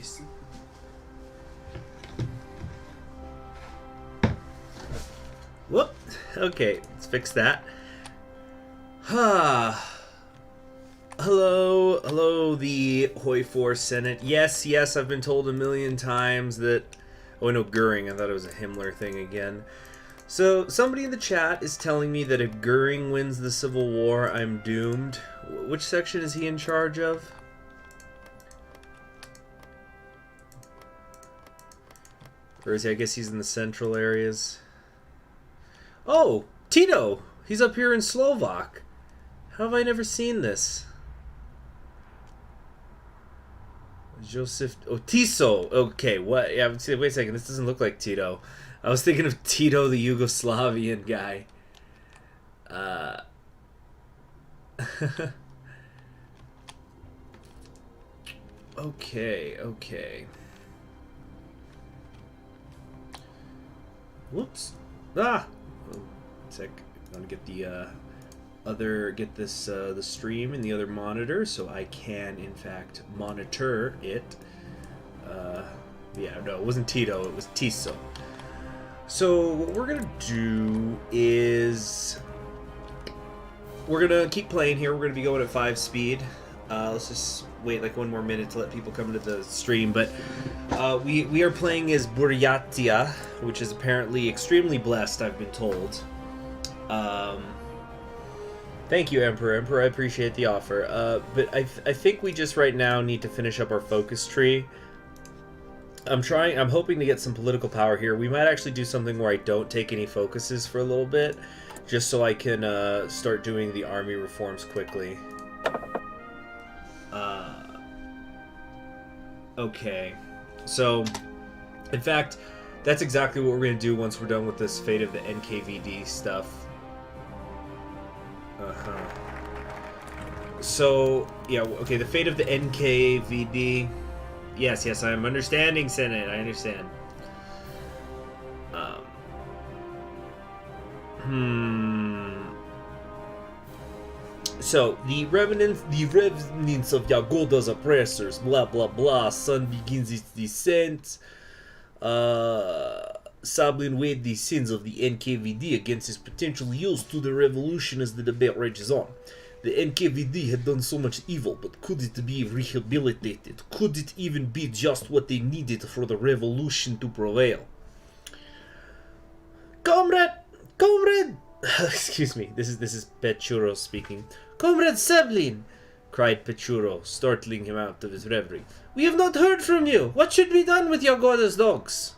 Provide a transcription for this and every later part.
ici. Whoop. Okay, let's fix that. Hello, the HOI4 Senate. Yes, I've been told a million times that... Oh, no, Goering. I thought it was a Himmler thing again. So, somebody in the chat is telling me that if Goering wins the Civil War, I'm doomed. Which section is he in charge of? Or is he, I guess he's in the central areas. Oh, Tito! He's up here in Slovak. How have I never seen this? Joseph... Oh, Tiso! Okay, what? Yeah, wait a second. This doesn't look like Tito. I was thinking of Tito, the Yugoslavian guy. Okay. Whoops. Ah! Oh, sec. I'm gonna get the, the stream in the other monitor so I can, in fact, monitor it. Yeah, no, it wasn't Tito, it was Tiso. So, what we're gonna do is... We're gonna keep playing here. We're gonna be going at 5 speed. Let's just wait like 1 more minute to let people come into the stream. But we are playing as Buryatia, which is apparently extremely blessed, I've been told. Thank you, Emperor. I appreciate the offer. But I think we just right now need to finish up our focus tree. I'm hoping to get some political power here. We might actually do something where I don't take any focuses for a little bit, just so I can start doing the army reforms quickly. Okay. So, in fact, that's exactly what we're going to do once we're done with this Fate of the NKVD stuff. So, yeah, okay, the Fate of the NKVD... Yes, I'm understanding, Senate. I understand. So, the remnants of Yagoda's oppressors, blah blah blah, sun begins its descent. Sablin weighed the sins of the NKVD against his potential use to the revolution as the debate rages on. The NKVD had done so much evil, but could it be rehabilitated? Could it even be just what they needed for the revolution to prevail? Comrade! Excuse me, this is Petchuro speaking. Comrade Sablin! Cried Petchuro, startling him out of his reverie. We have not heard from you! What should be done with Yagoda's dogs?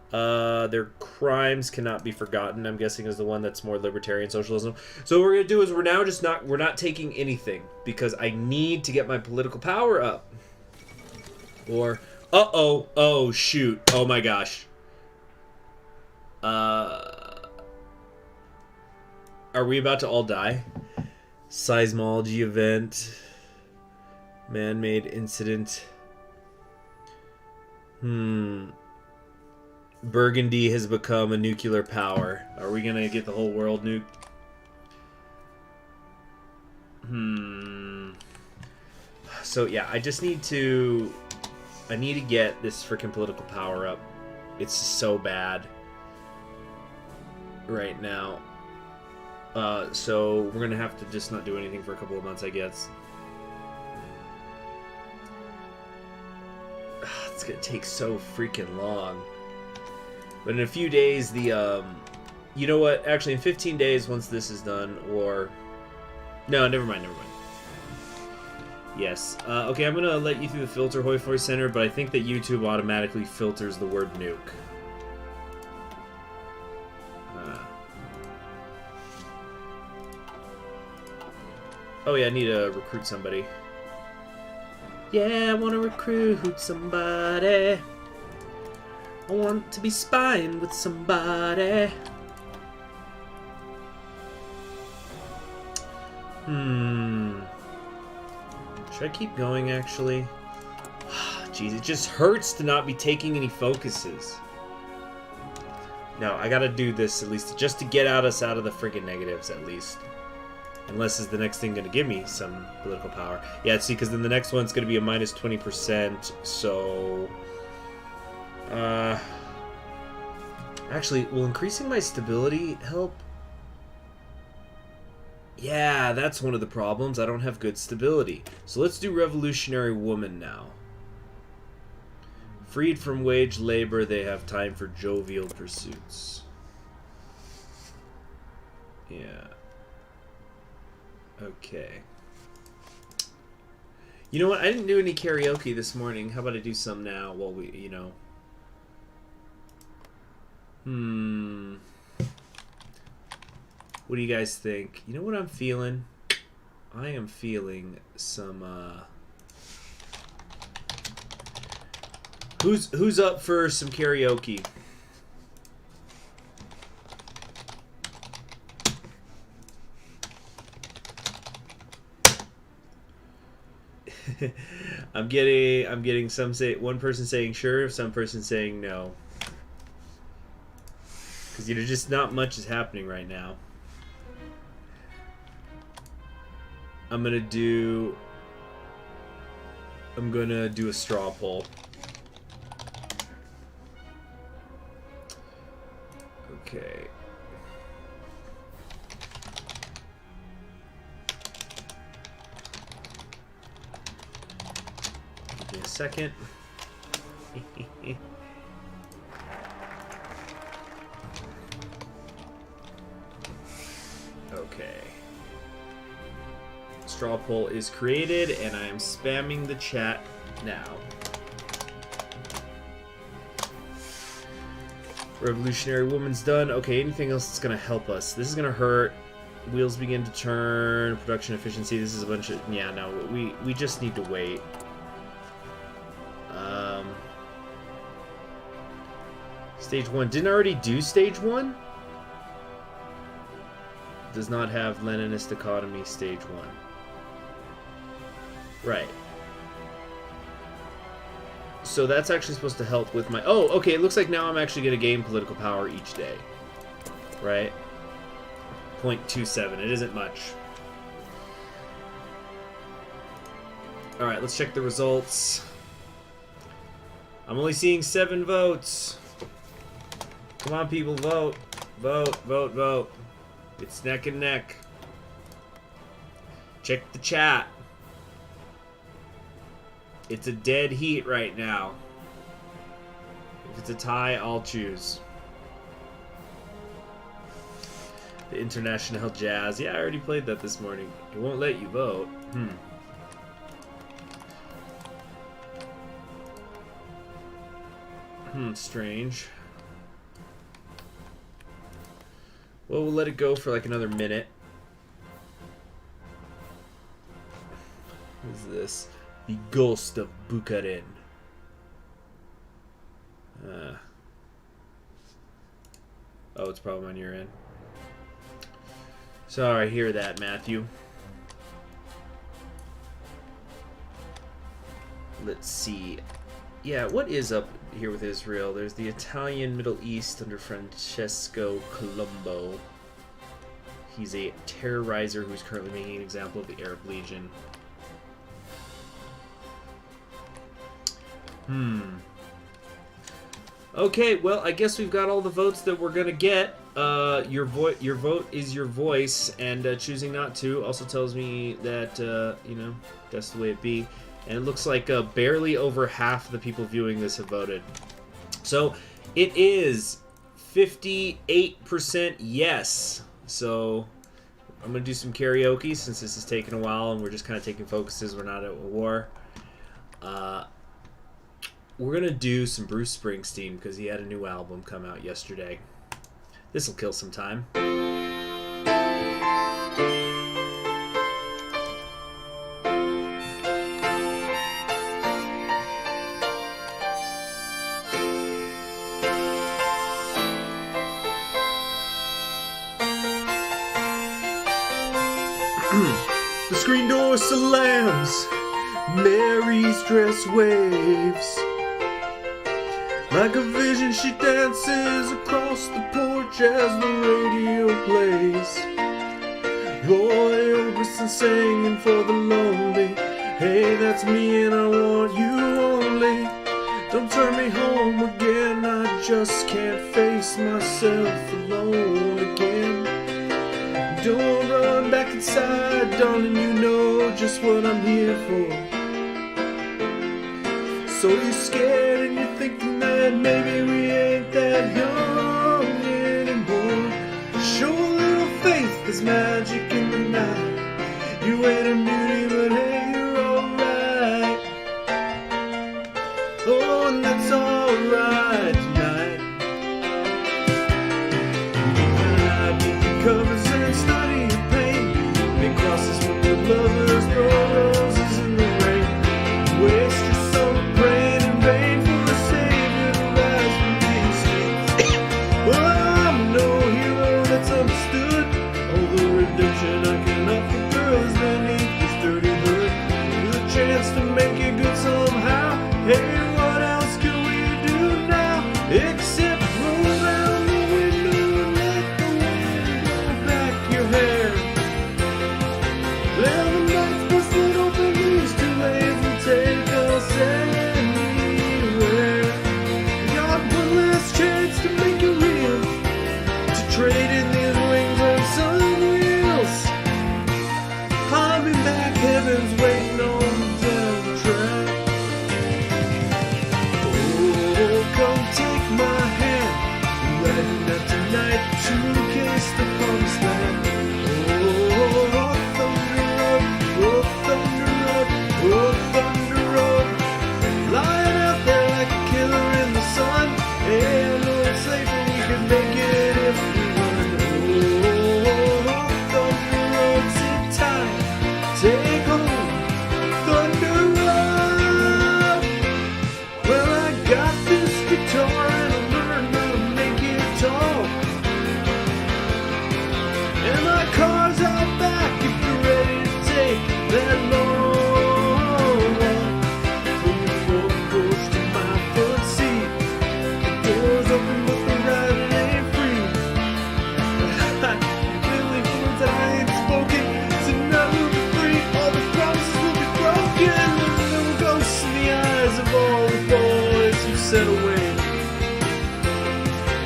Their crimes cannot be forgotten, I'm guessing is the one that's more libertarian socialism. So what we're gonna do is we're not taking anything, because I need to get my political power up. Or oh shoot, oh my gosh. Are we about to all die? Seismology event. Man-made incident. Burgundy has become a nuclear power. Are we gonna get the whole world nuked? So yeah, I need to get this freaking political power up. It's so bad right now. So we're gonna have to just not do anything for a couple of months, I guess. It's gonna take so freaking long. But in a few days, the, you know what? Actually, in 15 days, once this is done, or... No, never mind. Yes. Okay, I'm gonna let you through the filter, HOI4 Center, but I think that YouTube automatically filters the word nuke. Oh yeah, I need to recruit somebody. Yeah, I want to recruit somebody. I want to be spying with somebody. Should I keep going, actually? Jeez, it just hurts to not be taking any focuses. No, I gotta do this at least, just to get us out of the friggin' negatives, at least. Unless is the next thing going to give me some political power. Yeah, see, because then the next one's going to be a minus 20%. So, actually, will increasing my stability help? Yeah, that's one of the problems. I don't have good stability. So let's do Revolutionary Woman now. Freed from wage labor, they have time for jovial pursuits. Yeah. Okay. You know what? I didn't do any karaoke this morning. How about I do some now while we, you know... What do you guys think? You know what I'm feeling? I am feeling some, Who's up for some karaoke? I'm getting one person saying sure, some person saying no. Because, you know, just not much is happening right now. I'm gonna do a straw poll. Okay. Give me a second. Okay. Straw poll is created, and I am spamming the chat now. Revolutionary Woman's done. Okay, anything else that's going to help us? This is going to hurt. Wheels begin to turn. Production efficiency. This is a bunch of... Yeah, no, we just need to wait. Stage 1. Didn't I already do Stage 1? Does not have Leninist economy Stage 1. Right. So that's actually supposed to help with my... Oh, okay, it looks like now I'm actually going to gain political power each day. Right? 0.27. It isn't much. Alright, let's check the results. I'm only seeing 7 votes. Come on, people, vote. Vote, vote, vote. It's neck and neck. Check the chat. It's a dead heat right now. If it's a tie, I'll choose. The International Jazz. Yeah, I already played that this morning. It won't let you vote. Strange. Well, we'll let it go for like another minute. What is this? The Ghost of Bukharin. Oh, it's probably on your end. Sorry, I hear that, Matthew. Let's see. Yeah, what is up here with Israel? There's the Italian Middle East under Francesco Colombo. He's a terrorizer who's currently making an example of the Arab Legion. Okay, well, I guess we've got all the votes that we're gonna get. Your vote is your voice, and choosing not to also tells me that, you know, that's the way it be. And it looks like barely over half the people viewing this have voted. So it is 58% yes. So I'm going to do some karaoke since this is taking a while and we're just kind of taking focuses. We're not at war. We're going to do some Bruce Springsteen because he had a new album come out yesterday. This will kill some time. The screen door slams, Mary's dress waves. Like a vision she dances across the porch as the radio plays. Boy, and singing for the lonely. Hey, that's me and I want you only. Don't turn me home again, I just can't face myself alone again. Don't run back inside, darling, you know just what I'm here for. So you're scared and you're thinking that maybe we ain't that young anymore. Show a little faith, there's magic in the night. You ain't a beauty, but hey, you're alright. Oh, and that's alright tonight. I've been the covers and study your pain. Make crosses with your lovers, throw roses in the rain. Waste your summer praying in vain for a savior to rise from these streets. Well, I'm no hero that's understood. All the redemption I can offer girls beneath this dirty hood. With a chance to make it good somehow. Hey, what else can we do now? Except roll down the window and let the wind blow back your hair. Well, the night's busted open, these two lanes will take us anywhere. Got one last chance to make it real, to trade in these wings on some wheels. Climbing back, heaven's waiting on down the track. Oh, come take my hand, riding out tonight to kiss the promised land. Oh, thunder road, oh, thunder road, oh, thunder road. Lying out there like a killer in the sun. Hey, I know it's safe and we can make it if we run. Oh, thunder road, sit tight, take home, thunder road. Well, I got this guitar and I learned how to make it talk. And my car's out back if you're ready to take that long walk. From your front porch to my front seat, the door's open but the ride ain't free. Really words I ain't spoken, tonight we'll be free. All the promises will be broken. There will ghosts in the eyes of all the boys who said away.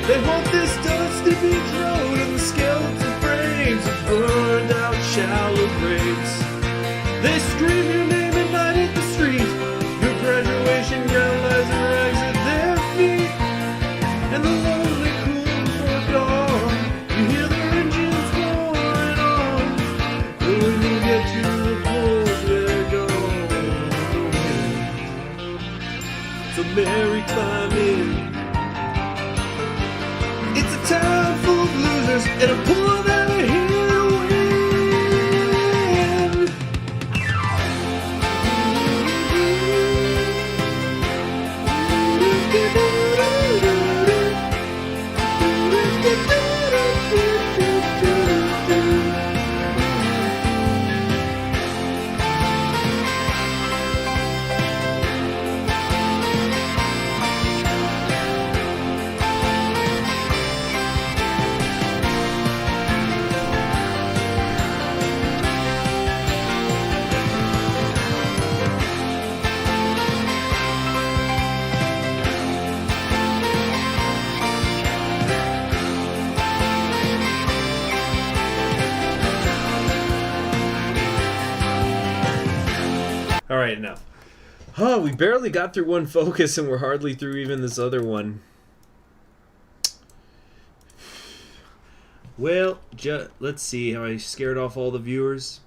They haunt this dusty beach road and the skeleton frames of burned out shallow graves. They scream your name at night at the street. Your graduation gown lies in rags at their feet. And the lonely cool before dawn, you hear their engines roaring on. But when you get to the port, they're gone. So Mary, climb in. It's a town full of losers and a poor that are here to win. Alright, enough. Oh, we barely got through one focus and we're hardly through even this other one. Well, let's see how I scared off all the viewers.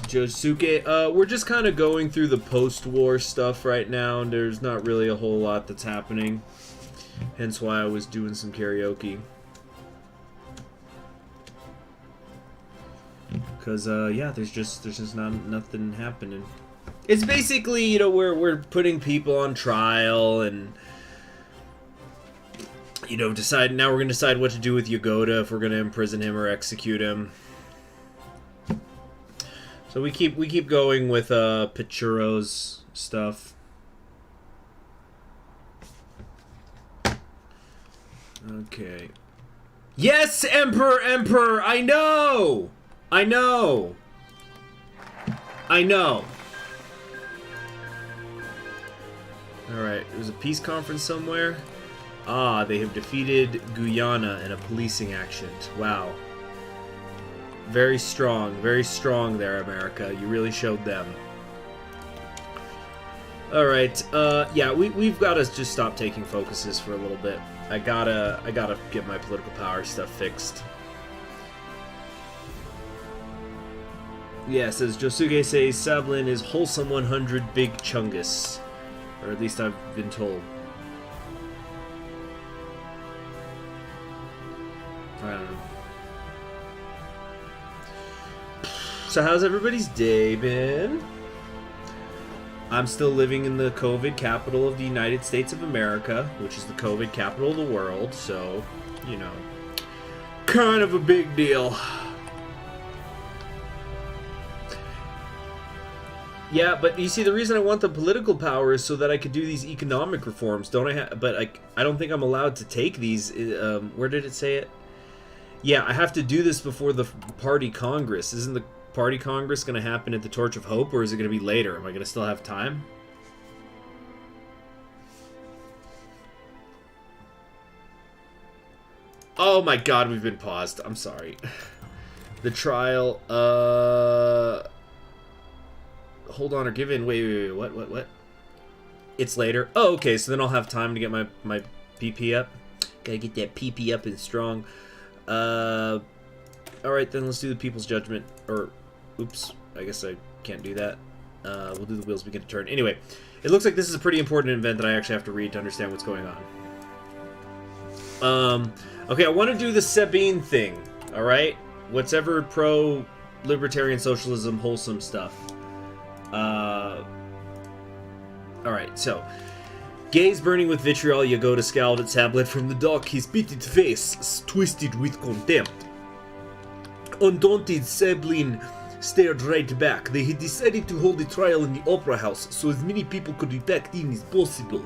Josuke, we're just kind of going through the post-war stuff right now, and there's not really a whole lot that's happening. Hence why I was doing some karaoke. Cause yeah, there's just nothing happening. It's basically, you know, we're putting people on trial and, you know, now we're gonna decide what to do with Yagoda, if we're gonna imprison him or execute him. So we keep going with Pichuro's stuff. Okay. Yes, Emperor, Emperor! I know! I know! I know! Alright, there's a peace conference somewhere. Ah, they have defeated Guyana in a policing action. Wow. Very strong there, America. You really showed them. Alright, yeah, we've got to just stop taking focuses for a little bit. I gotta get my political power stuff fixed. Yes, as Josuke says, Sablin is wholesome 100 big chungus. Or at least I've been told. I don't know. So how's everybody's day been? I'm still living in the COVID capital of the United States of America, which is the COVID capital of the world, so, you know, kind of a big deal. Yeah, but you see, the reason I want the political power is so that I could do these economic reforms, don't I? But I don't think I'm allowed to take these. Where did it say it? Yeah, I have to do this before the party congress. Isn't the party congress going to happen at the Torch of Hope, or is it going to be later? Am I going to still have time? Oh my god, we've been paused. I'm sorry. The trial, hold on, or give in. Wait, what? It's later. Oh, okay, so then I'll have time to get my PP up. Gotta get that PP up and strong. Alright, then let's do the People's Judgment. Or, oops, I guess I can't do that. We'll do the Wheels Begin to Turn. Anyway, it looks like this is a pretty important event that I actually have to read to understand what's going on. Okay, I want to do the Sabine thing, alright? Whatever pro-libertarian socialism, wholesome stuff. Alright, so... Gaze burning with vitriol, Yagoda scowled at Sablet from the dock, his pitted face twisted with contempt. Undaunted, Sablin stared right back. They had decided to hold the trial in the Opera House, so as many people could be packed in as possible.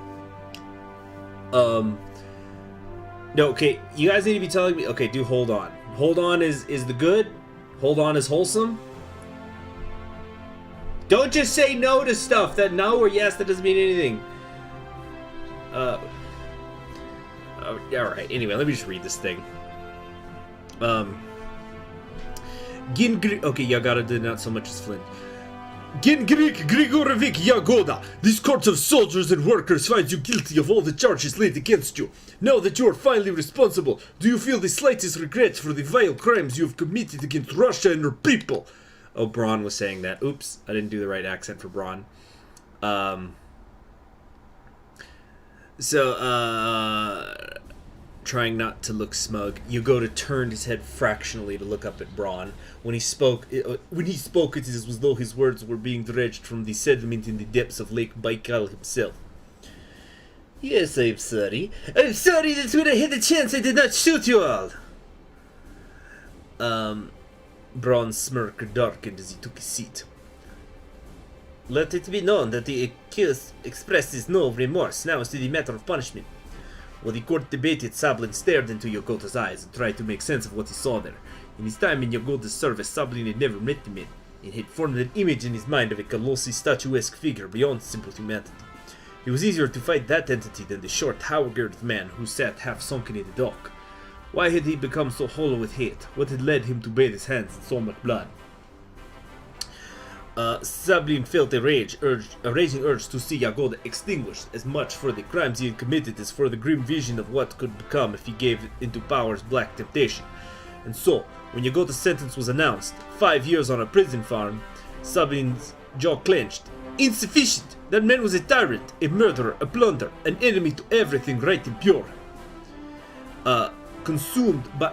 No, okay, you guys need to be telling me... Okay, do hold on. Hold on is the good? Hold on is wholesome? Don't just say no to stuff that no or yes, that doesn't mean anything. Alright, anyway, let me just read this thing. Okay, Yagoda did not so much as Flint. Gengrik Grigorovich Yagoda, this court of soldiers and workers finds you guilty of all the charges laid against you. Now that you are finally responsible, do you feel the slightest regret for the vile crimes you have committed against Russia and her people? Oh, Braun was saying that. Oops, I didn't do the right accent for Braun. Trying not to look smug, Yagoda turned his head fractionally to look up at Braun. When he spoke, it was as though his words were being dredged from the sediment in the depths of Lake Baikal himself. Yes, I'm sorry. I'm sorry that when I had the chance I did not shoot you all. Braun's smirk darkened as he took his seat. Let it be known that the accused expresses no remorse now as to the matter of punishment. While the court debated, Sablin stared into Yagoda's eyes and tried to make sense of what he saw there. In his time in Yagoda's service, Sablin had never met the man, and had formed an image in his mind of a colossal statuesque figure beyond simple humanity. It was easier to fight that entity than the short, haggard man who sat half sunken in the dock. Why had he become so hollow with hate? What had led him to bathe his hands in so much blood? Sablin felt a raging urge to see Yagoda extinguished, as much for the crimes he had committed as for the grim vision of what could become if he gave into power's black temptation. And so, when Yagoda's sentence was announced, 5 years on a prison farm, Sablin's jaw clenched. Insufficient! That man was a tyrant, a murderer, a plunderer, an enemy to everything right and pure. Consumed by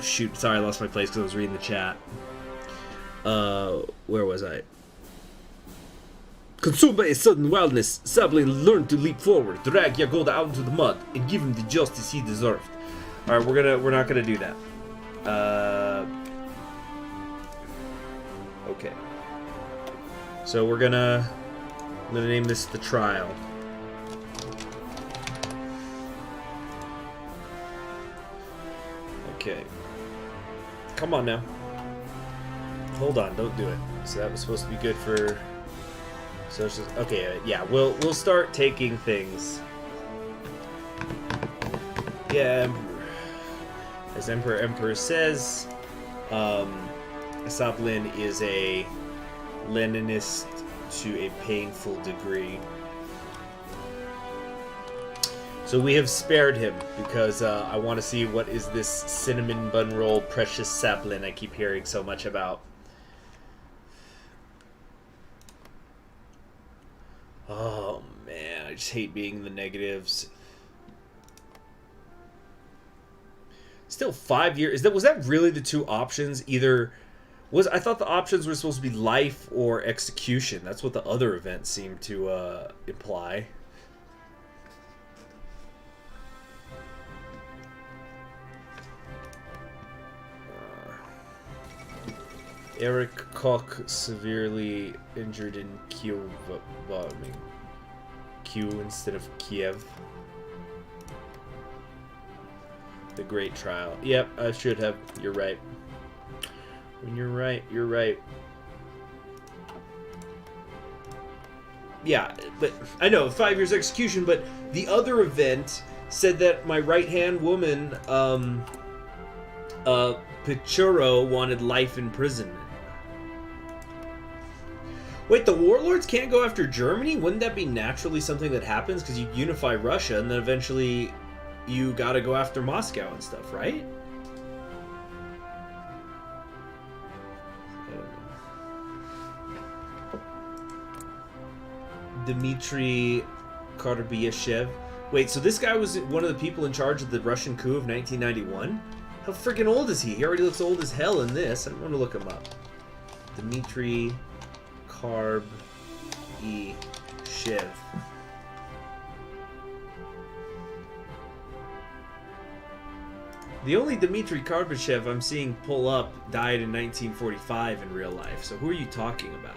shoot, sorry, I lost my place because I was reading the chat. Where was I? Consumed by a sudden wildness, Sablin learned to leap forward, drag Yagoda out into the mud, and give him the justice he deserved. Alright, we're not gonna do that. Okay. So we're gonna I'm gonna name this the trial. Okay. Come on now. Hold on, don't do it. So that was supposed to be good for social. Okay, yeah, we'll start taking things. Yeah, as Emperor says, Asablin is a Leninist to a painful degree. So we have spared him because I want to see what is this cinnamon bun roll precious saplin I keep hearing so much about. Oh man, I just hate being the negatives. Still 5 years. Was that really the two options? I thought the options were supposed to be life or execution. That's what the other events seem to imply. Eric Koch severely injured in Kiev bombing. Q instead of Kiev. The Great Trial. Yep, I should have. You're right. When you're right, you're right. Yeah, but I know 5 years execution, but the other event said that my right-hand woman, Pichuro, wanted life imprisonment. Wait, the warlords can't go after Germany? Wouldn't that be naturally something that happens? Because you unify Russia, and then eventually you gotta go after Moscow and stuff, right? Dmitry Korbyashev. Wait, so this guy was one of the people in charge of the Russian coup of 1991? How freaking old is he? He already looks old as hell in this. I want to look him up. Dmitry Korbyashev. The only Dmitry Korbyashev I'm seeing pull up died in 1945 in real life. So who are you talking about?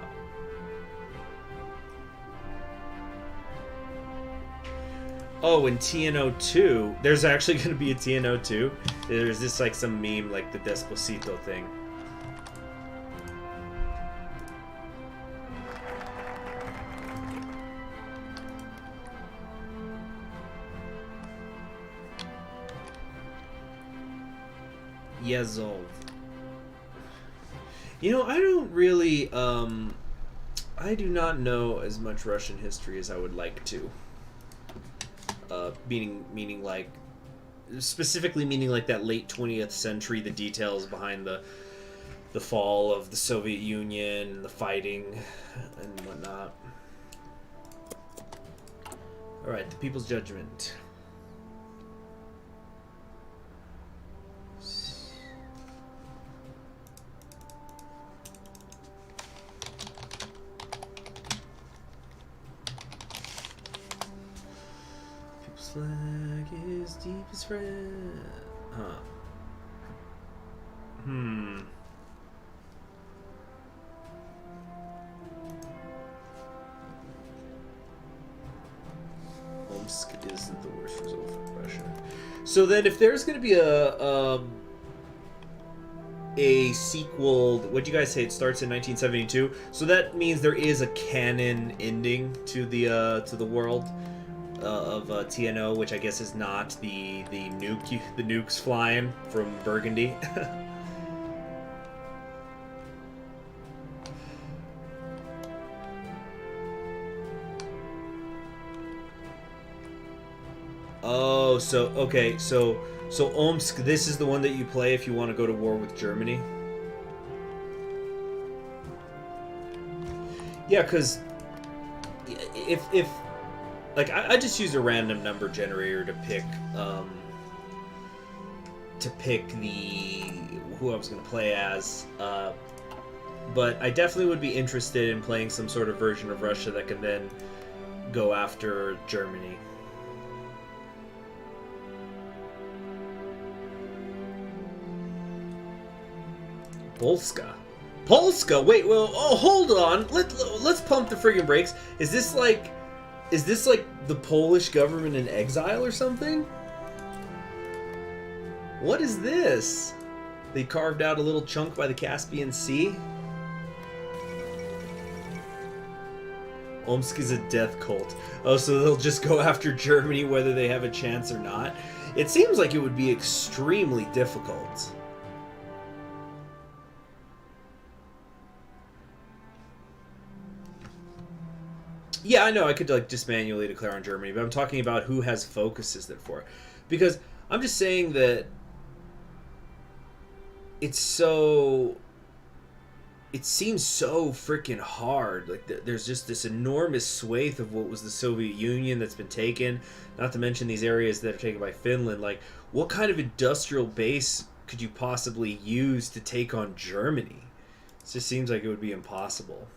Oh, in TNO2, there's actually going to be a TNO2. There's this like some meme like the Despacito thing. Yazov. You know, I don't really, I do not know as much Russian history as I would like to. Meaning like, specifically meaning like that late 20th century, the details behind the fall of the Soviet Union, the fighting, and whatnot. Alright, the People's Judgment. Flag is deepest friend. Huh. Omsk isn't the worst result for Russia. So then, if there's going to be a sequel, what'd you guys say? It starts in 1972. So that means there is a canon ending to the world. Of TNO, which I guess is not the nukes flying from Burgundy. Oh, so okay, so Omsk, this is the one that you play if you want to go to war with Germany. Yeah, because if like, I just use a random number generator to pick who I was going to play as. But I definitely would be interested in playing some sort of version of Russia that can then go after Germany. Polska. Polska. Wait, well, oh, hold on. Let's pump the friggin' brakes. Is this like the Polish government in exile or something? What is this? They carved out a little chunk by the Caspian Sea. Omsk is a death cult. Oh, so they'll just go after Germany whether they have a chance or not? It seems like it would be extremely difficult. Yeah, I know, I could like just manually declare on Germany, but I'm talking about who has focuses that for it. Because I'm just saying that it seems so freaking hard. Like there's just this enormous swathe of what was the Soviet Union that's been taken, not to mention these areas that are taken by Finland. Like, what kind of industrial base could you possibly use to take on Germany? It just seems like it would be impossible.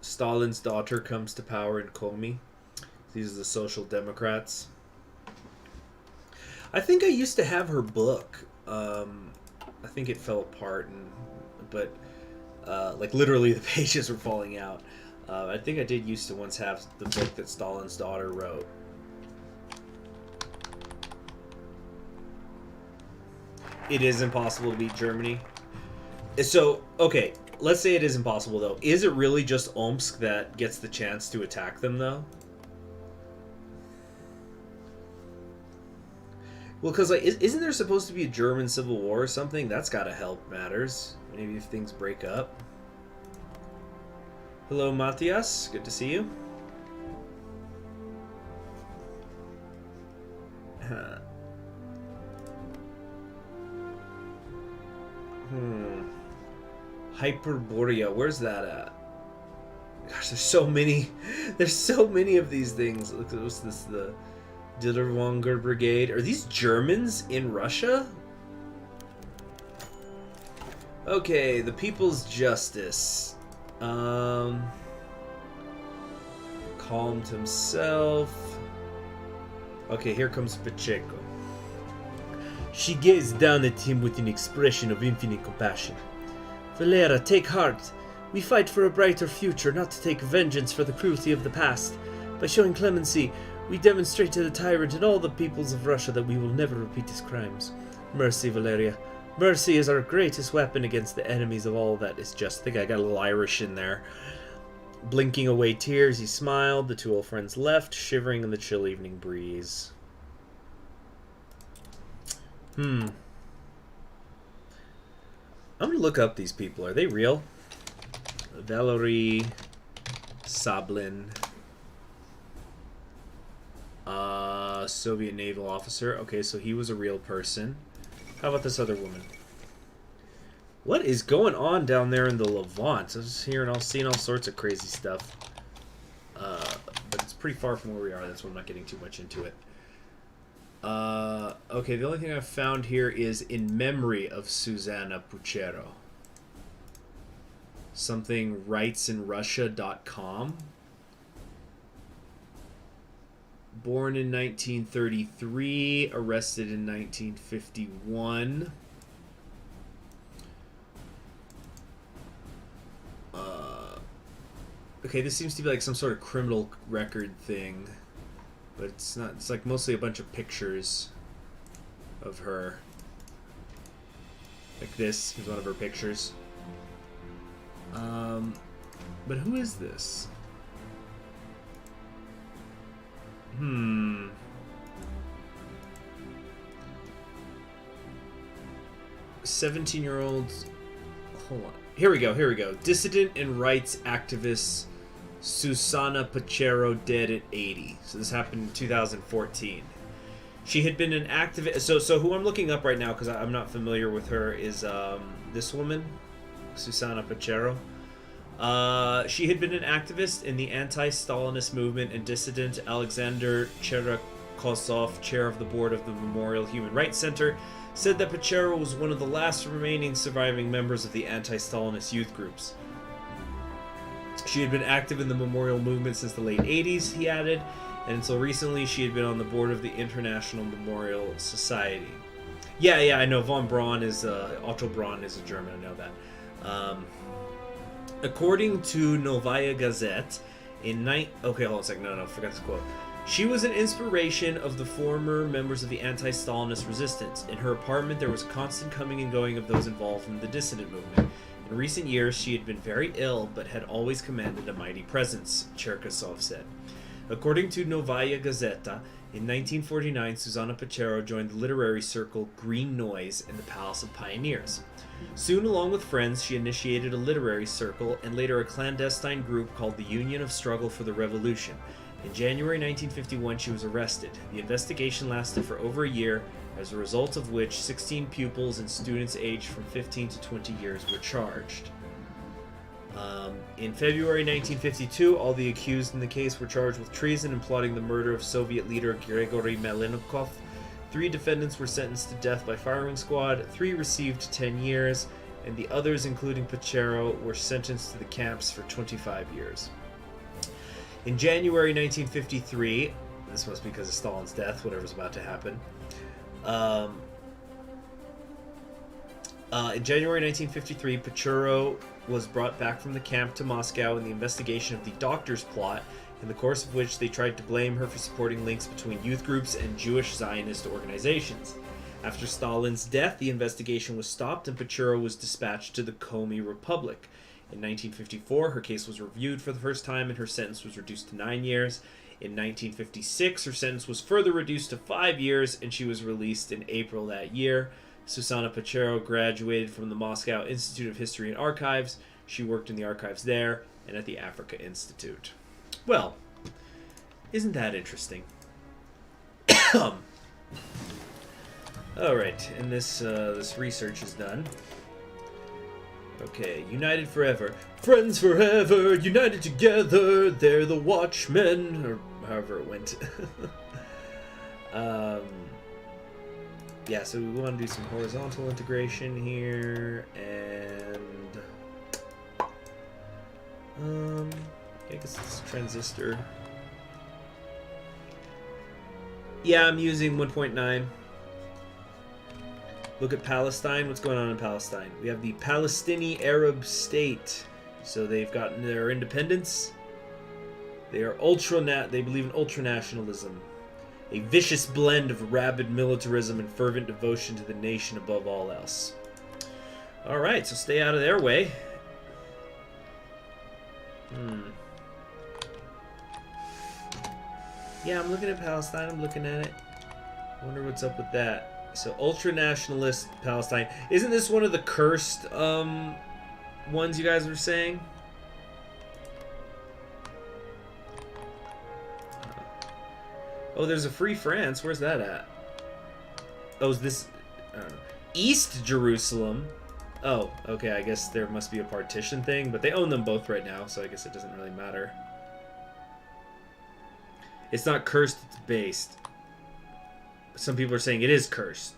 Stalin's daughter comes to power in Komi. These are the Social Democrats. I think I used to have her book. I think it fell apart, but like literally the pages were falling out. I think I did used to once have the book that Stalin's daughter wrote. It is impossible to beat Germany. So, okay, let's say it is impossible, though. Is it really just Omsk that gets the chance to attack them, though? Well, because, like, isn't there supposed to be a German civil war or something? That's gotta help matters. Maybe if things break up. Hello, Matthias. Good to see you. Hyperborea. Where's that at? Gosh, there's so many. There's so many of these things. Look, what's this? The Dillerwanger Brigade. Are these Germans in Russia? Okay, the People's Justice. Calmed himself. Okay, here comes Pacheco. She gazed down at him with an expression of infinite compassion. Valera, take heart. We fight for a brighter future, not to take vengeance for the cruelty of the past. By showing clemency, we demonstrate to the tyrant and all the peoples of Russia that we will never repeat his crimes. Mercy, Valeria. Mercy is our greatest weapon against the enemies of all that is just. I think I got a little Irish in there. Blinking away tears, he smiled. The two old friends left, shivering in the chill evening breeze. I'm gonna look up these people. Are they real? Valery Sablin. Soviet naval officer. Okay, so he was a real person. How about this other woman? What is going on down there in the Levant? I was just hearing seeing all sorts of crazy stuff. But it's pretty far from where we are. That's why I'm not getting too much into it. Okay, the only thing I've found here is in memory of Susanna Puchero. Something rightsinrussia.com. Born in 1933, arrested in 1951. Okay, this seems to be like some sort of criminal record thing. But it's not. It's like mostly a bunch of pictures of her. Like this is one of her pictures. But who is this? 17-year-old. Hold on. Here we go. Dissident and rights activist Susanna Puchero dead at 80. So this happened in 2014. She had been an activist. So who I'm looking up right now, because I'm not familiar with her, is this woman, Susanna Puchero. She had been an activist in the anti-Stalinist movement, and dissident Alexander Cherkasov, chair of the board of the Memorial Human Rights Center, said that Puchero was one of the last remaining surviving members of the anti-Stalinist youth groups. She had been active in the memorial movement since the late 80s, he added, and until recently she had been on the board of the International Memorial Society. Yeah, I know. Von Braun is Otto Braun is a German. I know that. According to Novaya Gazette, okay, hold on a second. No, forgot this quote. She was an inspiration of the former members of the anti-Stalinist resistance. In her apartment, there was constant coming and going of those involved in the dissident movement. In recent years, she had been very ill, but had always commanded a mighty presence, Cherkasov said. According to Novaya Gazeta, in 1949, Susanna Pachero joined the literary circle Green Noise in the Palace of Pioneers. Soon, along with friends, she initiated a literary circle and later a clandestine group called the Union of Struggle for the Revolution. In January 1951, she was arrested. The investigation lasted for over a year, as a result of which 16 pupils and students aged from 15 to 20 years were charged. In February 1952, all the accused in the case were charged with treason and plotting the murder of Soviet leader Grigory Malenkov. 3 defendants were sentenced to death by firing squad, 3 received 10 years, and the others, including Pachero, were sentenced to the camps for 25 years. In January 1953, this must be because of Stalin's death, whatever's about to happen. In January 1953, Pachero was brought back from the camp to Moscow in the investigation of the Doctors' Plot, in the course of which they tried to blame her for supporting links between youth groups and Jewish Zionist organizations. After Stalin's death, the investigation was stopped and Pachero was dispatched to the Komi Republic. In 1954, her case was reviewed for the first time and her sentence was reduced to 9 years. In 1956, her sentence was further reduced to 5 years and she was released in April that year. Susanna Pachero graduated from the Moscow Institute of History and Archives. She worked in the archives there and at the Africa Institute. Well, isn't that interesting? Alright, and this research is done. Okay, united forever. Friends forever, united together, they're the Watchmen, or however it went. Yeah, so we want to do some horizontal integration here, and I guess it's transistor. Yeah, I'm using 1.9. Look at Palestine. What's going on in Palestine? We have the Palestinian Arab State. So they've gotten their independence. They are they believe in ultranationalism. A vicious blend of rabid militarism and fervent devotion to the nation above all else. Alright, so stay out of their way. Yeah, I'm looking at Palestine. I'm looking at it. I wonder what's up with that. So, ultra-nationalist Palestine. Isn't this one of the cursed ones you guys were saying? Oh, there's a Free France. Where's that at? Oh, is this... East Jerusalem. Oh, okay, I guess there must be a partition thing, but they own them both right now, so I guess it doesn't really matter. It's not cursed, it's based. Some people are saying it is cursed.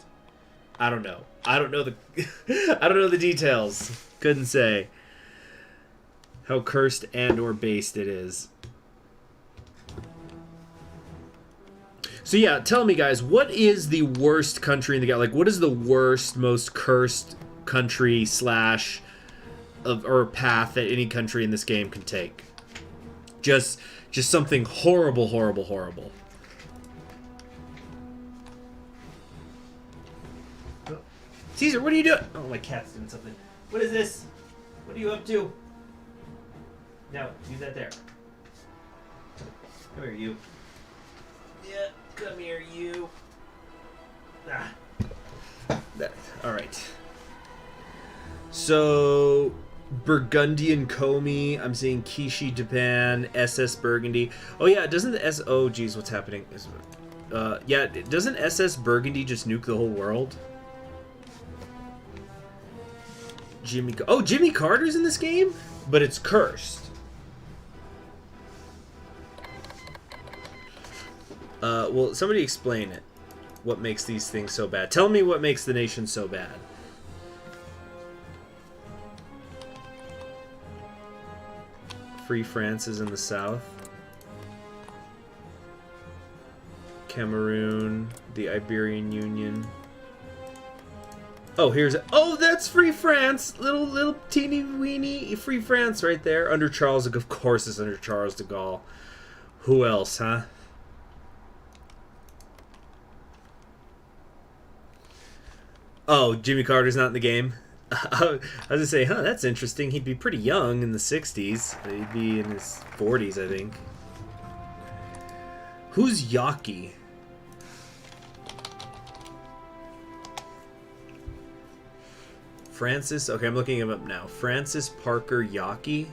I don't know. I don't know the I don't know the details. Couldn't say how cursed and or based it is. So yeah, tell me guys, what is the worst country in the game? Like, what is the worst, most cursed country or path that any country in this game can take? Just something horrible, horrible, horrible. Caesar, what are you doing? Oh, my cat's doing something. What is this? What are you up to? No, leave that there. Come here, you. Yeah, come here, you. Ah. That. All right. So, Burgundian Komi. I'm seeing Kishi, Japan. SS Burgundy. Oh yeah, doesn't the Oh, geez, what's happening? Yeah, doesn't SS Burgundy just nuke the whole world? Jimmy Carter's in this game, but it's cursed. Well, somebody explain it. What makes these things so bad? Tell me what makes the nation so bad. Free France is in the south. Cameroon, the Iberian Union. Oh, here's... Oh, that's Free France! Little teeny weeny Free France right there. Under Charles... Of course it's under Charles de Gaulle. Who else, huh? Oh, Jimmy Carter's not in the game? I was gonna say, huh, that's interesting. He'd be pretty young in the 60s. He'd be in his 40s, I think. Who's Yaki? Francis... Okay, I'm looking him up now. Francis Parker Yaki.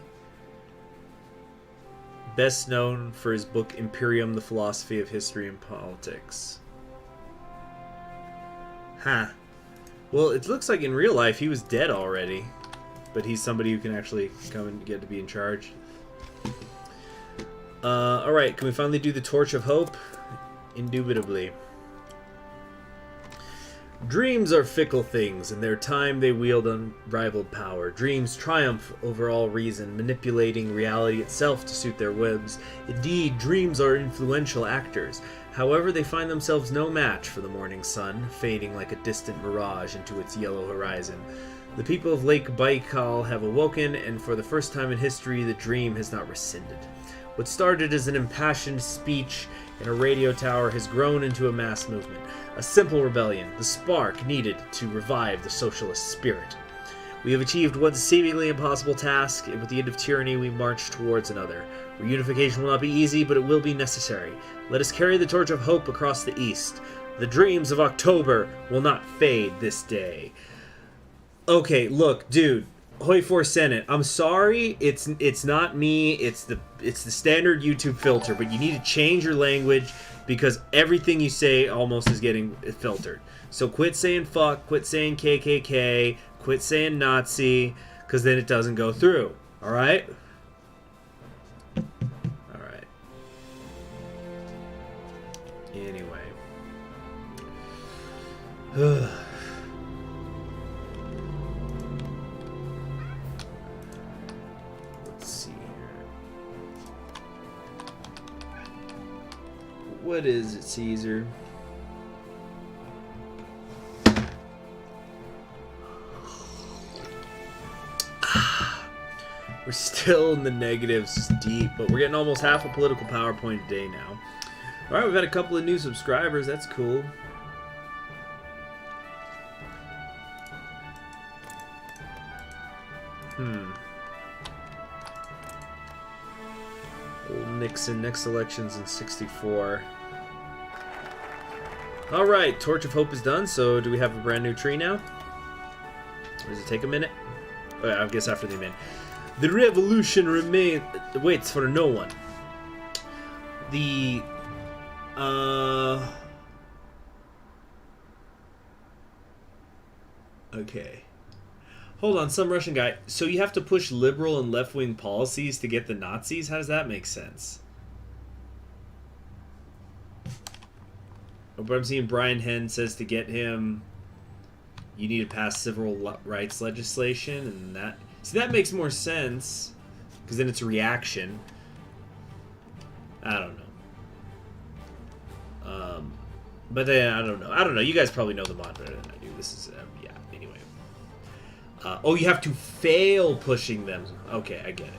Best known for his book Imperium, The Philosophy of History and Politics. Huh. Well, it looks like in real life he was dead already. But he's somebody who can actually come and get to be in charge. Alright, can we finally do the Torch of Hope? Indubitably. Dreams are fickle things. In their time they wield unrivaled power. Dreams triumph over all reason, manipulating reality itself to suit their whims. Indeed, dreams are influential actors. However, they find themselves no match for the morning sun, fading like a distant mirage into its yellow horizon. The people of Lake Baikal have awoken, and for the first time in history, the dream has not rescinded. What started as an impassioned speech in a radio tower has grown into a mass movement. A simple rebellion, the spark needed to revive the socialist spirit. We have achieved one seemingly impossible task, and with the end of tyranny we march towards another. Reunification will not be easy, but it will be necessary. Let us carry the torch of hope across the east. The dreams of October will not fade this day. Okay, look, dude. HOI4 Senate. I'm sorry, it's not me. It's the standard YouTube filter, but you need to change your language because everything you say almost is getting filtered. So quit saying fuck, quit saying KKK, quit saying Nazi, because then it doesn't go through. All right? All right. Anyway. What is it, Caesar? We're still in the negatives deep, but we're getting almost half a political PowerPoint a day now. Alright, we've had a couple of new subscribers. That's cool. Nixon, next election's in 64. Alright, Torch of Hope is done, so do we have a brand new tree now? Or does it take a minute? Oh, I guess after the minute. The revolution waits for no one. The... Okay. Hold on, some Russian guy. So you have to push liberal and left-wing policies to get the Nazis? How does that make sense? But I'm seeing Brian Henn says to get him, you need to pass civil rights legislation, and that... See, that makes more sense, because then it's a reaction. I don't know. But then, I don't know. You guys probably know the mod better than I do. This is, yeah, anyway. Oh, you have to fail pushing them. Okay, I get it.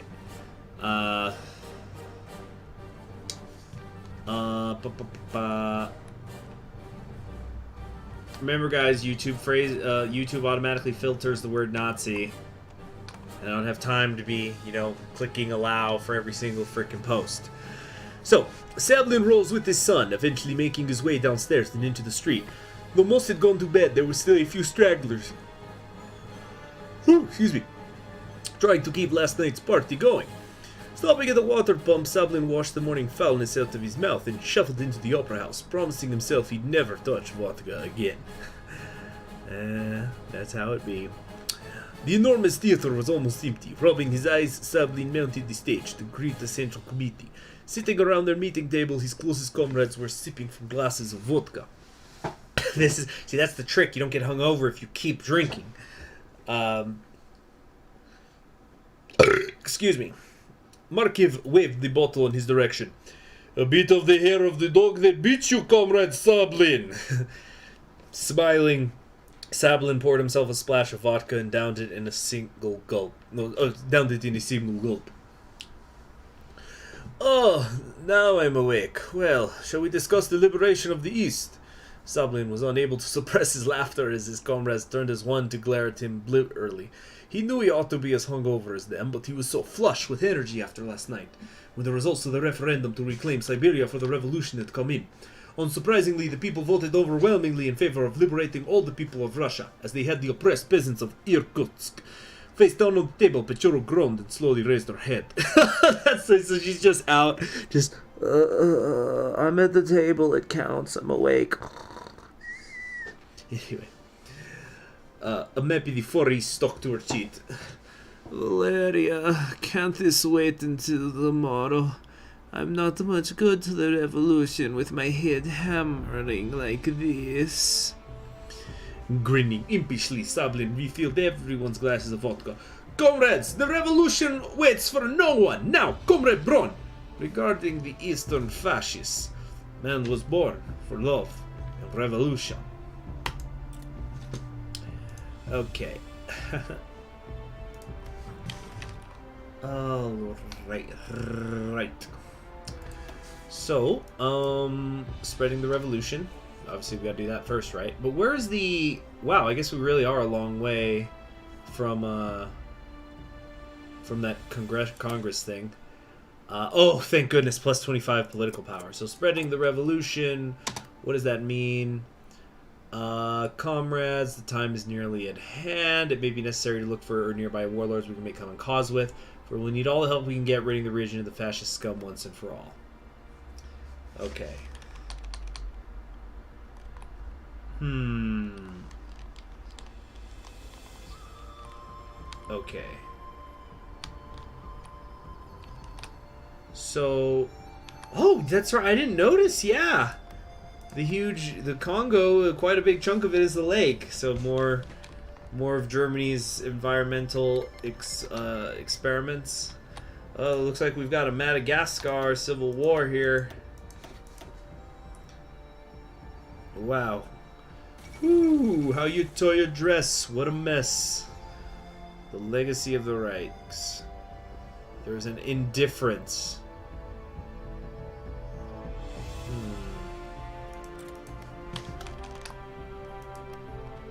Remember, guys, YouTube automatically filters the word Nazi. And I don't have time to be, clicking allow for every single frickin' post. So, Sablin rolls with his son, eventually making his way downstairs and into the street. Though most had gone to bed, there were still a few stragglers. Excuse me. Trying to keep last night's party going. Stopping at the water pump, Sablin washed the morning foulness out of his mouth and shuffled into the opera house, promising himself he'd never touch vodka again. That's how it be. The enormous theater was almost empty. Rubbing his eyes, Sablin mounted the stage to greet the central committee. Sitting around their meeting table, his closest comrades were sipping from glasses of vodka. See, that's the trick. You don't get hungover if you keep drinking. Excuse me. Markiv waved the bottle in his direction. A bit of the hair of the dog that beat you, Comrade Sablin. Smiling, Sablin poured himself a splash of vodka and downed it in a single gulp. No, downed it in a single gulp. Oh, now I'm awake. Well, shall we discuss the liberation of the East? Sablin was unable to suppress his laughter as his comrades turned as one to glare at him bitterly. He knew he ought to be as hungover as them, but he was so flush with energy after last night, when the results of the referendum to reclaim Siberia for the revolution had come in. Unsurprisingly, the people voted overwhelmingly in favor of liberating all the people of Russia, as they had the oppressed peasants of Irkutsk. Face down on the table, Petchoro groaned and slowly raised her head. So she's just out, just, I'm at the table, it counts, I'm awake. Anyway. Maybe the furry stuck to her cheek. Valeria, can't this wait until tomorrow? I'm not much good to the revolution with my head hammering like this. Grinning impishly, Sablin refilled everyone's glasses of vodka. Comrades, the revolution waits for no one. Now, Comrade Braun, regarding the Eastern fascists, man was born for love and revolution. Okay. Right. So, spreading the revolution. Obviously, we gotta do that first, right? But where's the... Wow, I guess we really are a long way from that Congress thing. Oh, thank goodness, plus 25 political power. So, spreading the revolution, what does that mean? Comrades, the time is nearly at hand. It may be necessary to look for nearby warlords we can make common cause with. For we'll need all the help we can get ridding the region of the fascist scum once and for all. Okay. Okay. So... Oh, that's right. I didn't notice. Yeah. The Congo, quite a big chunk of it is the lake. So more of Germany's environmental experiments. Oh, looks like we've got a Madagascar civil war here. Wow. Whew, how you tie your dress. What a mess. The legacy of the Reichs. There's an indifference.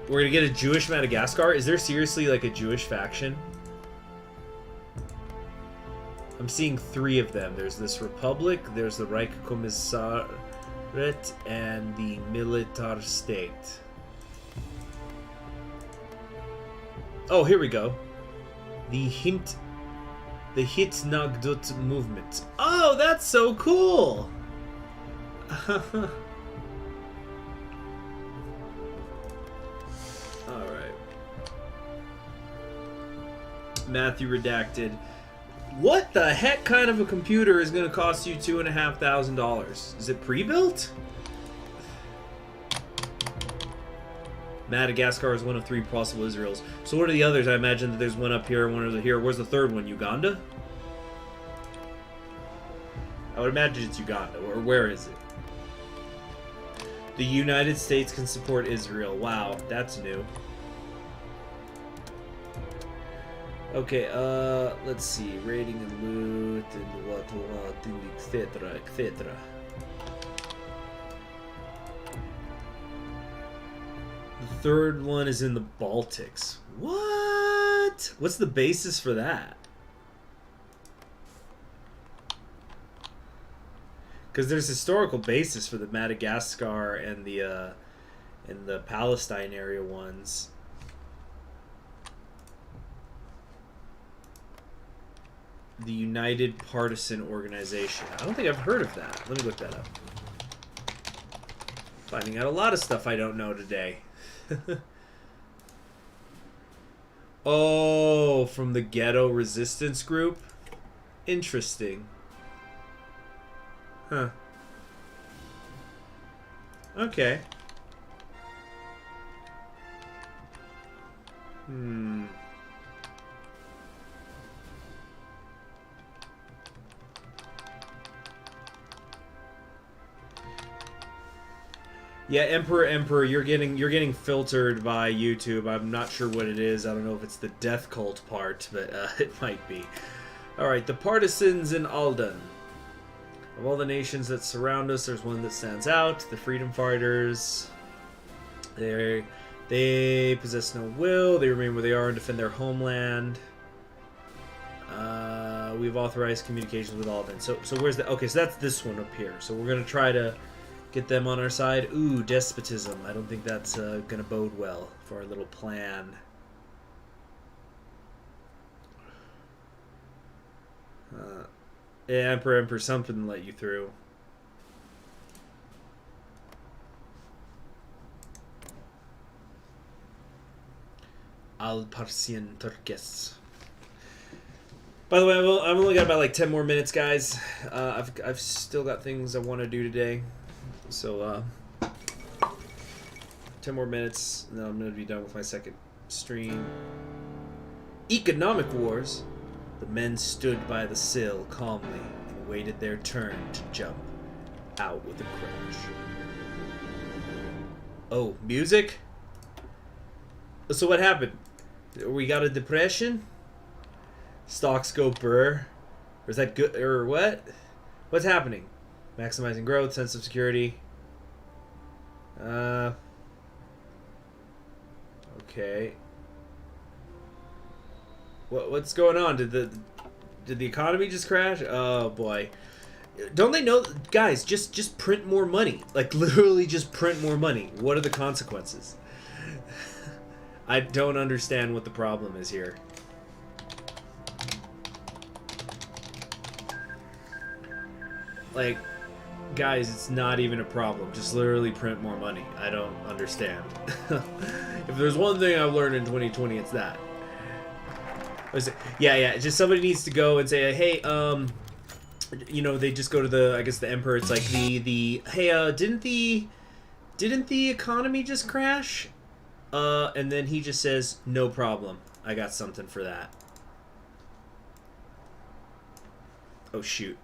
We're gonna get a Jewish Madagascar? Is there seriously like a Jewish faction? I'm seeing 3 of them. There's this Republic, there's the Reich Kommissariat, and the Militar State. Oh, here we go. The Hitnagdut movement. Oh, that's so cool! Alright. Matthew redacted. What the heck kind of a computer is going to cost you $2,500? Is it pre-built? Madagascar is one of 3 possible Israels. So what are the others? I imagine that there's one up here and one over here. Where's the third one? Uganda? I would imagine it's Uganda. Or where is it? The United States can support Israel. Wow, that's new. Okay, let's see. Raiding and loot and what, etc., etc. The third one is in the Baltics. What? What's the basis for that? Because there's historical basis for the Madagascar and the Palestine area ones. The United Partisan Organization. I don't think I've heard of that. Let me look that up. Finding out a lot of stuff I don't know today. Oh, from the Ghetto Resistance Group? Interesting. Huh. Okay. Yeah, Emperor, you're getting filtered by YouTube. I'm not sure what it is. I don't know if it's the death cult part, but it might be. Alright, the partisans in Alden. Of all the nations that surround us, there's one that stands out. The freedom fighters. They possess no will. They remain where they are and defend their homeland. We've authorized communications with Alden. So where's the... Okay, so that's this one up here. So we're going to try to get them on our side. Ooh, despotism. I don't think that's going to bode well for our little plan. Yeah, Emperor, something let you through. Al-Parsian Turkes. By the way, I've only got about like 10 more minutes, guys. I've still got things I want to do today. So, 10 more minutes, and then I'm going to be done with my second stream. Economic wars. The men stood by the sill calmly and waited their turn to jump out with a crash. Oh, music? So what happened? We got a depression? Stocks go burr. Or is that good? Or what? What's happening? Maximizing growth, sense of security. Okay. What's going on? Did the economy just crash? Oh boy. Don't they know, guys, just print more money. Like literally just print more money. What are the consequences? I don't understand what the problem is here. Like, guys, it's not even a problem. Just literally print more money. I don't understand. If there's one thing I've learned in 2020, it's that. Yeah, just somebody needs to go and say, hey, you know, they just go to the, I guess the Emperor, it's like hey, didn't the economy just crash? And then he just says, no problem. I got something for that. Oh, shoot.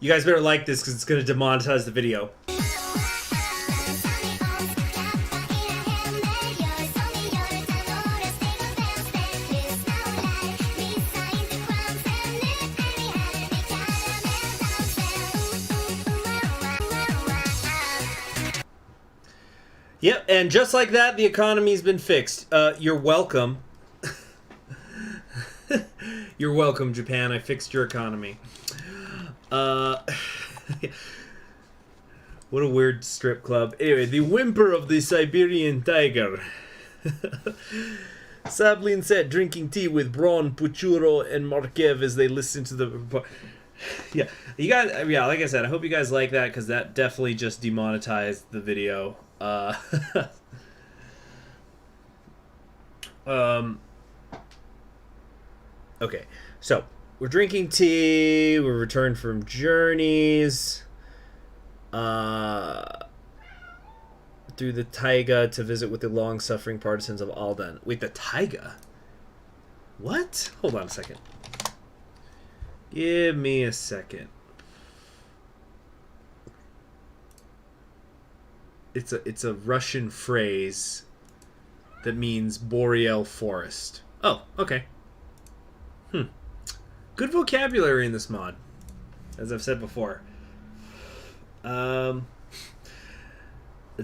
You guys better like this because it's going to demonetize the video. Yep, and just like that, the economy's been fixed. You're welcome. You're welcome, Japan. I fixed your economy. What a weird strip club. Anyway, the whimper of the Siberian tiger. Sablin said, drinking tea with Braun, Puchuro, and Markev as they listen to the... Yeah, you guys. Yeah, like I said, I hope you guys like that because that definitely just demonetized the video. Okay, so we're drinking tea. We're returned from journeys. Through the taiga to visit with the long-suffering partisans of Alden. Wait, the taiga? What? Hold on a second. Give me a second. It's a Russian phrase that means boreal forest. Oh, okay. Good vocabulary in this mod, as I've said before. Let's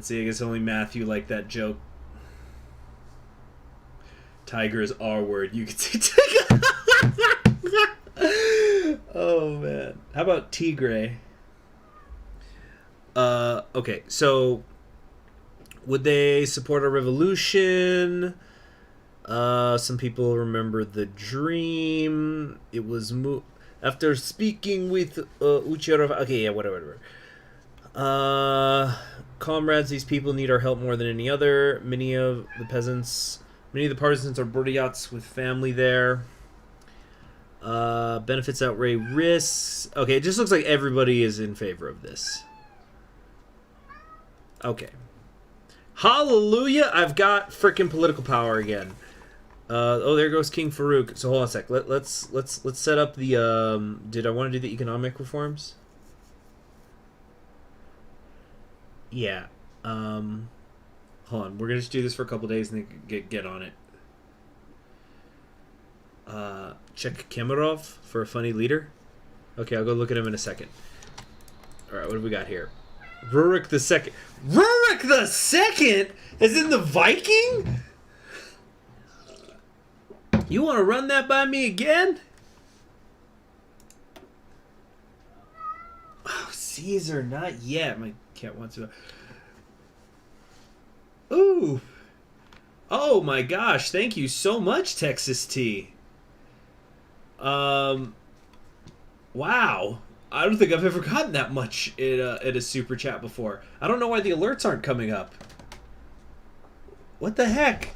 see, I guess only Matthew liked that joke. Tiger is R word. You can say tiger. Oh, man. How about Tigray? Okay, so would they support a revolution? Some people remember the dream. It was after speaking with Ucharov. Okay, yeah, whatever. Comrades, these people need our help more than any other. Many of the partisans are Buryats with family there. Benefits outweigh risks. Okay, it just looks like everybody is in favor of this. Okay. Hallelujah! I've got freaking political power again. Oh, there goes King Farouk. So hold on a sec. Let's set up the. Did I want to do the economic reforms? Yeah. Hold on. We're gonna just do this for a couple days and then get on it. Check Kemerov for a funny leader. Okay, I'll go look at him in a second. All right, what have we got here? Rurik the Second. Rurik the Second, as in the Viking? You want to run that by me again? Oh, Caesar, not yet. My cat wants to. Ooh. Oh my gosh! Thank you so much, Texas T. Wow. I don't think I've ever gotten that much in a super chat before. I don't know why the alerts aren't coming up. What the heck?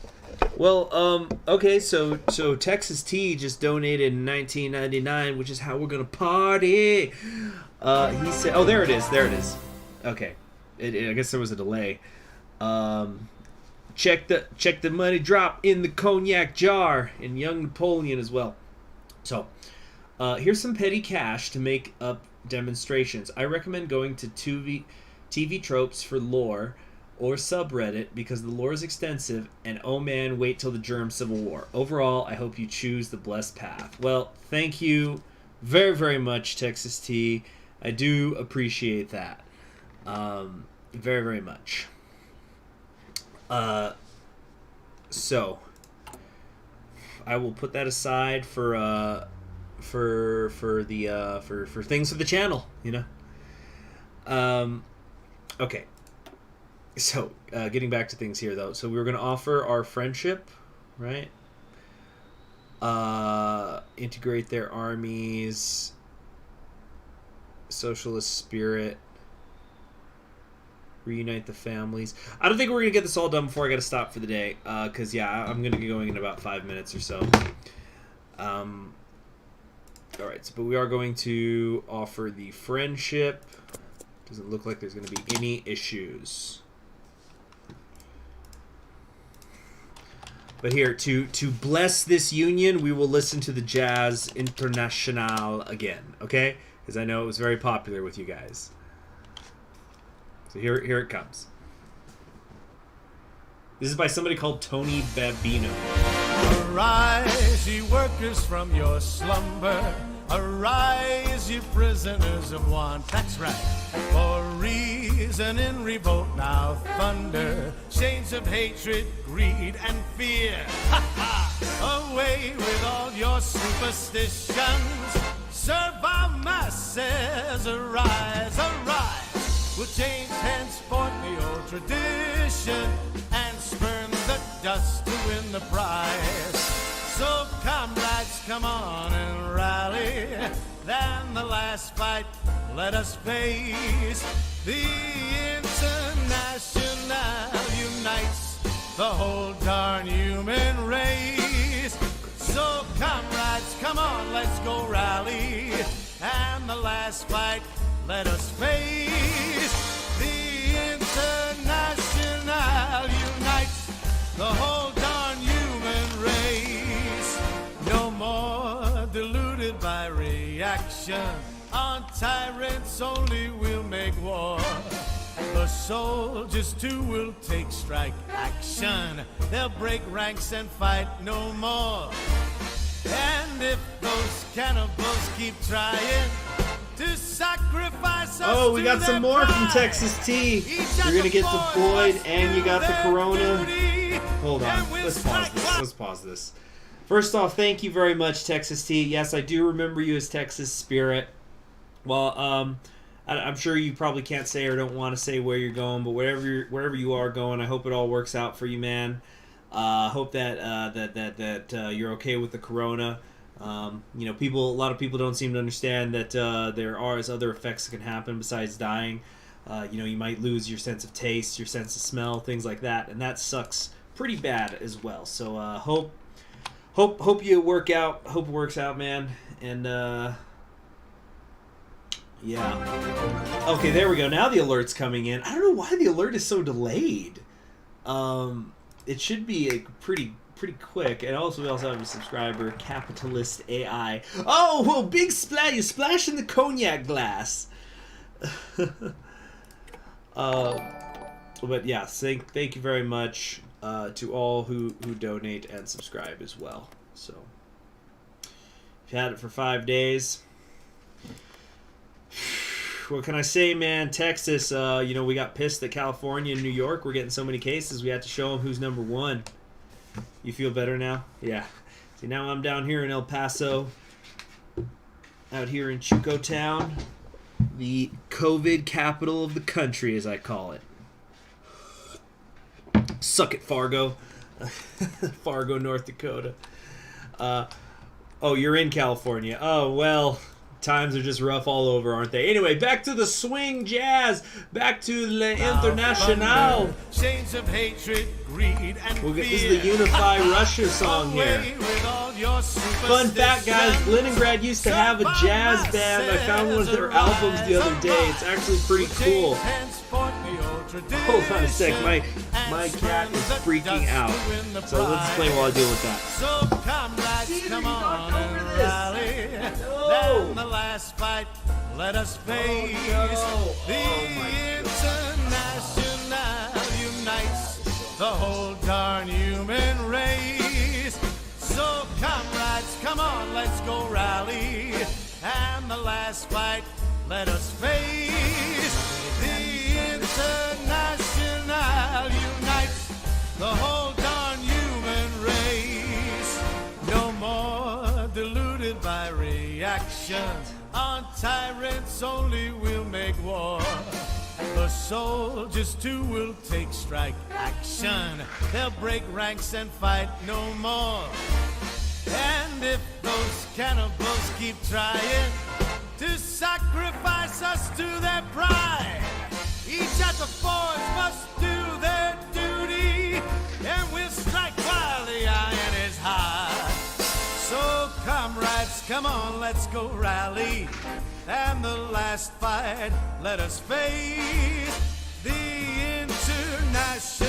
Well, okay, so Texas T just donated in $19.99, which is how we're gonna party. He said, "Oh, there it is. There it is." Okay, I guess there was a delay. Check the money drop in the cognac jar, and young Napoleon as well. So, here's some petty cash to make up demonstrations. I recommend going to TV tropes for lore or subreddit because the lore is extensive, and oh man, wait till the Germ Civil War. Overall, I hope you choose the blessed path. Well, thank you very, very much, Texas T. I do appreciate that. Very, very much. So I will put that aside for things for the channel, you know. Okay. So, getting back to things here, though. So, we were going to offer our friendship, right? Integrate their armies. Socialist spirit. Reunite the families. I don't think we're going to get this all done before I got to stop for the day. Because, yeah, I'm going to be going in about 5 minutes or so. Alright, so, but we are going to offer the friendship. Doesn't look like there's going to be any issues. But here, to bless this union, we will listen to the Jazz International again, okay? Because I know it was very popular with you guys. So here it comes. This is by somebody called Tony Babino. Arise, ye workers, from your slumber. Arise, ye prisoners of want. That's right. For reason in revolt now thunder. Chains of hatred, greed, and fear. Ha ha! Away with all your superstitions. Serve our masses. Arise, arise. We'll change henceforth the old tradition and spurn the dust to win the prize. So comrades, come on and rally. Then the last fight, let us face. The International unites the whole darn human race. So comrades, come on, let's go rally. And the last fight, let us face. The International unites the whole darn human race. No more deluded by reaction. On tyrants only will make war. The soldiers too will take strike action. They'll break ranks and fight no more. And if those cannibals keep trying to sacrifice us. Oh, we got some more pride. from Texas T. You're gonna get deployed and you got the corona. Hold on. Let's pause this. First off, thank you very much, Texas T. Yes, I do remember you as Texas Spirit. Well, I'm sure you probably can't say or don't want to say where you're going, but wherever you are going, I hope it all works out for you, man. Hope that you're okay with the corona. A lot of people don't seem to understand that there are other effects that can happen besides dying. You might lose your sense of taste, your sense of smell, things like that, and that sucks pretty bad as well. So hope you work out. Hope it works out, man. And yeah. Okay, there we go. Now the alert's coming in. I don't know why the alert is so delayed. It should be pretty quick. And also, we also have a subscriber, Capitalist AI. Oh, well, big splash! You splash in the cognac glass. But yeah, thank you very much to all who donate and subscribe as well. So if you had it for 5 days, what can I say, man? Texas, we got pissed that California and New York were getting so many cases. We had to show them who's number one. You feel better now? Yeah. See, now I'm down here in El Paso, out here in Chuco Town, the COVID capital of the country, as I call it. Suck it, Fargo. Fargo, North Dakota. Oh, you're in California. Oh, well, times are just rough all over, aren't they? Anyway, back to the swing jazz. Back to Le International. Chains of hatred, greed, and fear. This is the Unify Russia song here. Fun fact, guys, Leningrad used to have a jazz band. I found one of their albums the other day. It's actually pretty cool. Hold on a sec, my cat is freaking out. So let's explain while I deal with that. So comrades, come on and rally. Then the last fight, let us face. The International unites the whole darn human race. So comrades, come on, let's go rally. And the last fight, let us face. The International unites the whole darn human race. No more deluded by reactions. On tyrants only will make war. The soldiers too will take strike action. They'll break ranks and fight no more. And if those cannibals keep trying to sacrifice us to their pride, each at the forge must do their duty, and we'll strike while the iron is hot. So comrades, come on, let's go rally. And the last fight, let us face. The International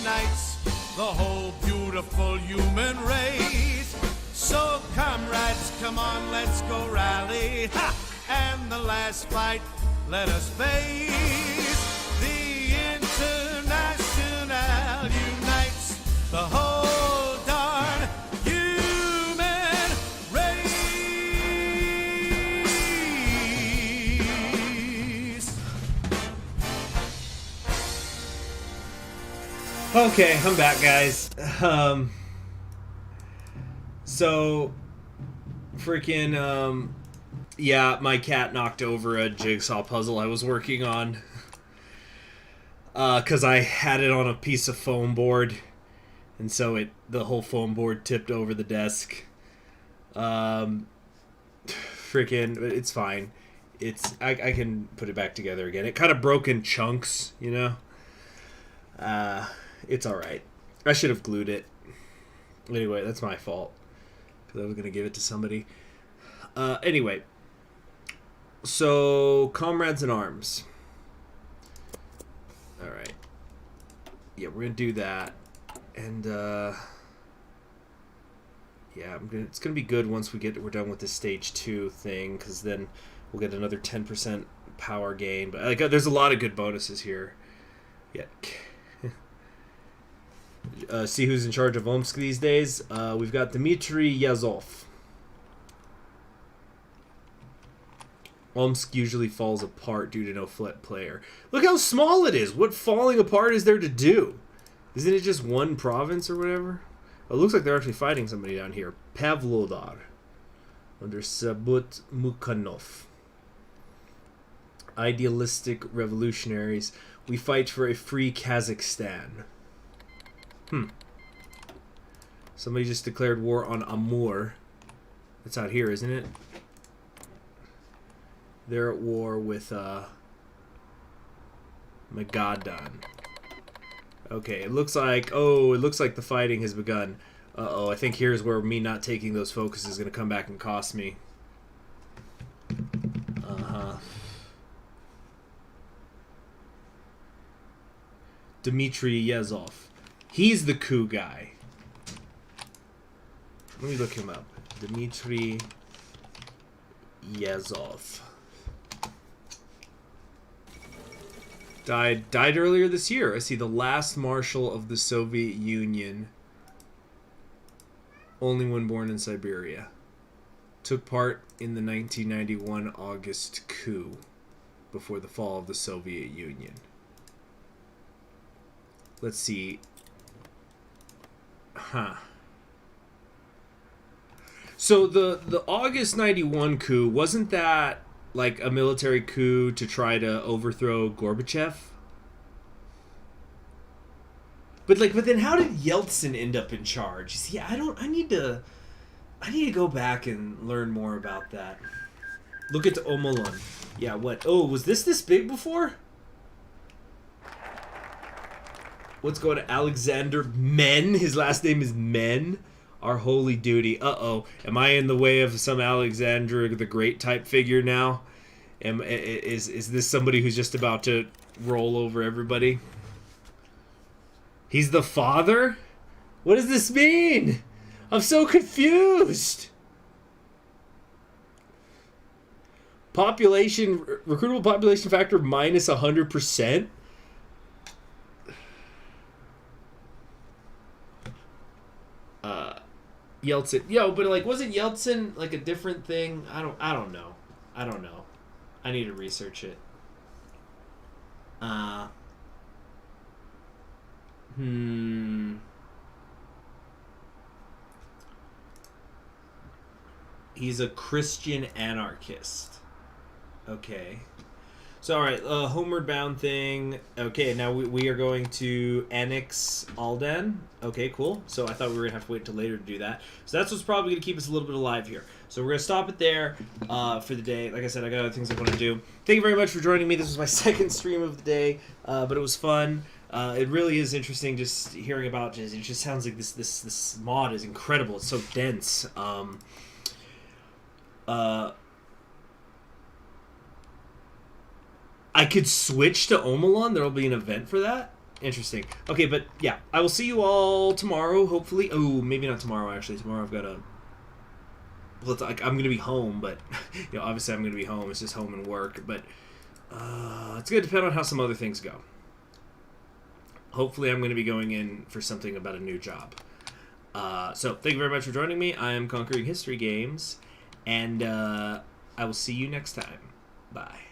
unites the whole beautiful human race. So comrades, come on, let's go rally. Ha! And the last fight, let us face. The International unites the whole darn human race. Okay, I'm back, guys. So, freaking, yeah, my cat knocked over a jigsaw puzzle I was working on. Because I had it on a piece of foam board. And so the whole foam board tipped over the desk. Freaking, it's fine. I can put it back together again. It kind of broke in chunks, you know? It's alright. I should have glued it. Anyway, that's my fault. Because I was going to give it to somebody. Anyway. So, Comrades in Arms. Alright. Yeah, we're going to do that. And, yeah, it's going to be good once we're done with this stage 2 thing. Because then we'll get another 10% power gain. But there's a lot of good bonuses here. Yeah. See who's in charge of Omsk these days. We've got Dmitry Yazov. Omsk usually falls apart due to no flat player. Look how small it is. What falling apart is there to do? Isn't it just one province or whatever? Oh, it looks like they're actually fighting somebody down here. Pavlodar. Under Sabut Mukhanov. Idealistic revolutionaries. We fight for a free Kazakhstan. Somebody just declared war on Amur. That's out here, isn't it? They're at war with Magadan. Okay, it looks like the fighting has begun. Uh-oh, I think here's where me not taking those focuses is going to come back and cost me. Uh-huh. Dmitry Yazov. He's the coup guy. Let me look him up. Dmitry Yazov. Died earlier this year. I see the last marshal of the Soviet Union. Only one born in Siberia. Took part in the 1991 August coup before the fall of the Soviet Union. Let's see. Huh. So the August 91 coup, wasn't that like a military coup to try to overthrow Gorbachev? But then how did Yeltsin end up in charge? See, I need to go back and learn more about that. Look at the Omolon. Yeah, what? Oh, was this big before? What's going on? Alexander Men? His last name is Men? Our holy duty. Uh-oh. Am I in the way of some Alexander the Great type figure now? Is this somebody who's just about to roll over everybody? He's the father? What does this mean? I'm so confused. Recruitable population factor minus 100%? Yeltsin. Yo, but like, wasn't Yeltsin like a different thing? I don't know. I need to research it. He's a Christian anarchist. Okay. So, alright, homeward bound thing. Okay, now we are going to annex Aldan. Okay, cool. So I thought we were going to have to wait until later to do that. So that's what's probably going to keep us a little bit alive here. So we're going to stop it there for the day. Like I said, I got other things I want to do. Thank you very much for joining me. This was my second stream of the day, but it was fun. It really is interesting just hearing about it. Just sounds like this mod is incredible. It's so dense. I could switch to Omolon. There'll be an event for that. Interesting. Okay, but yeah, I will see you all tomorrow, hopefully. Oh, maybe not tomorrow, actually. Tomorrow I've got a... Well, I'm going to be home, but... You know, obviously I'm going to be home. It's just home and work, but... it's going to depend on how some other things go. Hopefully I'm going to be going in for something about a new job. So, thank you very much for joining me. I am Conquering History Games, and I will see you next time. Bye.